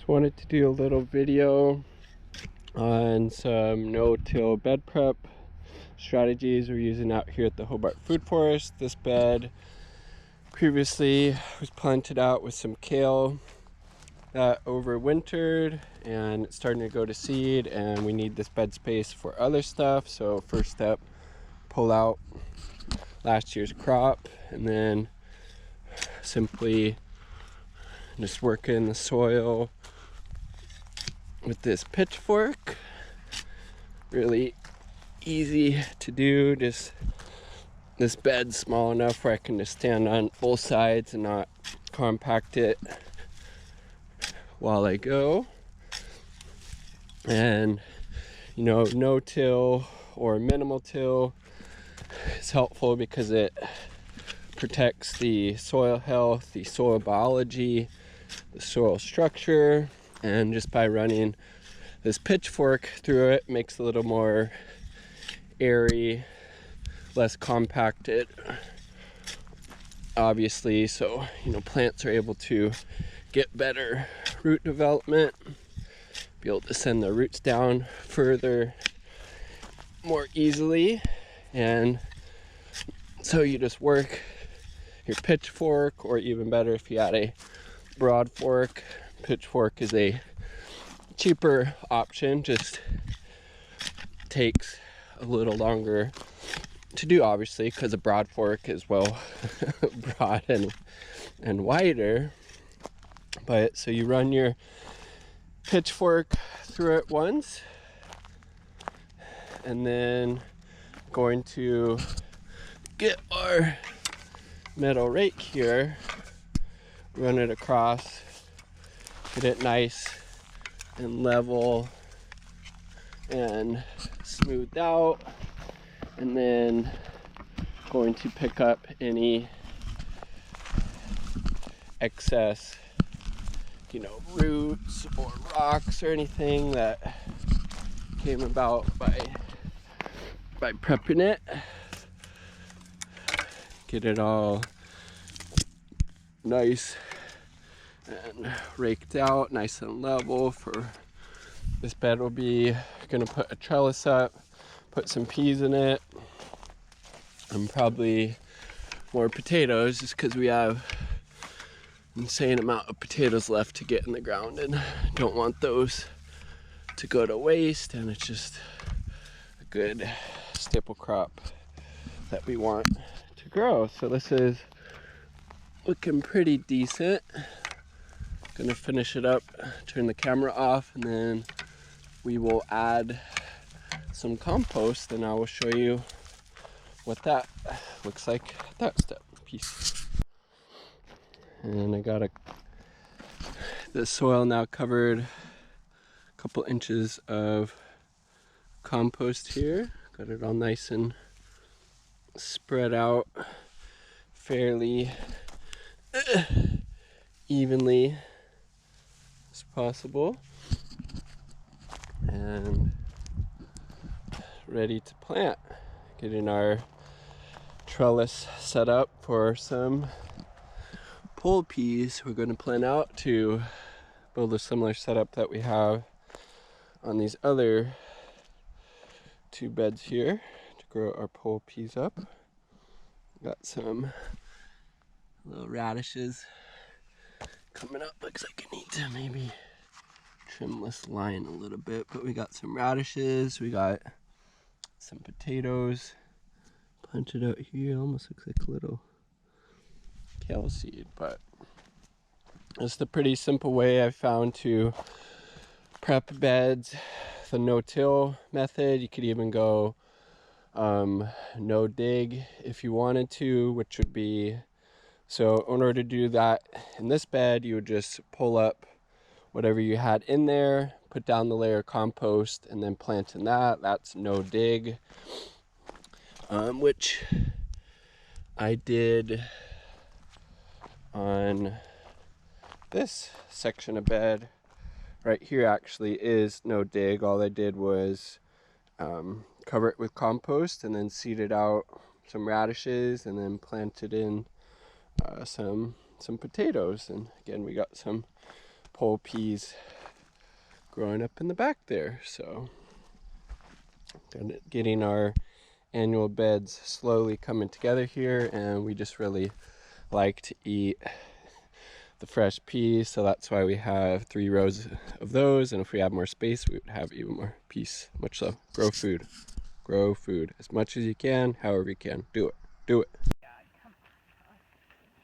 Just wanted to do a little video on some no-till bed prep strategies we're using out here at the Hobart Food Forest. This bed previously was planted out with some kale that overwintered and it's starting to go to seed, and we need this bed space for other stuff. So first step, pull out last year's crop and then simply just work in the soil with this pitchfork. Really easy to do. Just this bed's small enough where I can just stand on both sides and not compact it while I go. And you know, no till or minimal till is helpful because it protects the soil health, the soil biology, the soil structure, and just by running this pitchfork through it makes it a little more airy, less compacted, obviously, so you know, plants are able to get better root development, be able to send their roots down further more easily. And so you just work your pitchfork, or even better if you had a broad fork. Pitchfork is a cheaper option, just takes a little longer to do, obviously, because a broad fork is well broad and wider. But so you run your pitchfork through it once, and then going to get our metal rake here, run it across, get it nice and level and smoothed out, and then going to pick up any excess, you know, roots or rocks or anything that came about by prepping it. Get it all nice and raked out, nice and level. For this bed, will be gonna put a trellis up, put some peas in it, and probably more potatoes, just because we have insane amount of potatoes left to get in the ground and don't want those to go to waste. And it's just a good staple crop that we want to grow. So this is looking pretty decent. Gonna finish it up, turn the camera off, and then we will add some compost, and I will show you what that looks like at that step. Peace. And I got the soil now covered, a couple inches of compost here. Got it all nice and spread out fairly evenly as possible, and ready to plant. Getting our trellis set up for some pole peas we're going to plant out to build a similar setup that we have on these other two beds here to grow our pole peas up. Got some little radishes coming up. Looks like I need to maybe trim this line a little bit, but we got some radishes, we got some potatoes planted out here. Almost looks like a little kale seed, but it's a pretty simple way I found to prep beds. The no-till method. You could even go no dig if you wanted to, which would be, so in order to do that in this bed, you would just pull up whatever you had in there, put down the layer of compost, and then plant in that. That's no dig, which I did on this section of bed right here. Actually is no dig. All I did was cover it with compost and then seeded out some radishes and then planted in some potatoes. And again, we got some pole peas growing up in the back there. So getting our annual beds slowly coming together here, and we just really like to eat the fresh peas, so that's why we have 3 rows of those, and if we had more space we would have even more peas. Much so, grow food as much as you can, however you can. Do it.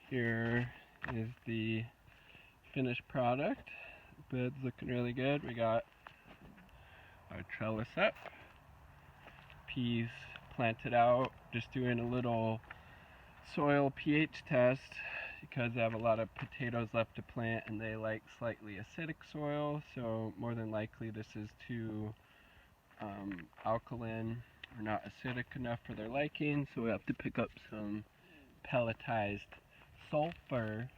Here is the finished product. Bed's looking really good. We got our trellis up, peas planted out, just doing a little soil pH test because I have a lot of potatoes left to plant and they like slightly acidic soil, so more than likely this is too alkaline or not acidic enough for their liking, so we have to pick up some pelletized sulfur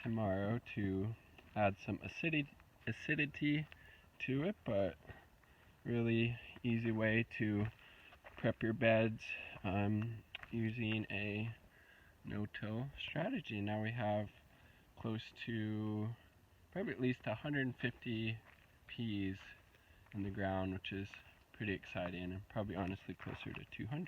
tomorrow to add some acidity to it. But really easy way to prep your beds using a no-till strategy. Now we have close to probably at least 150 peas in the ground, which is pretty exciting, and probably honestly closer to 200.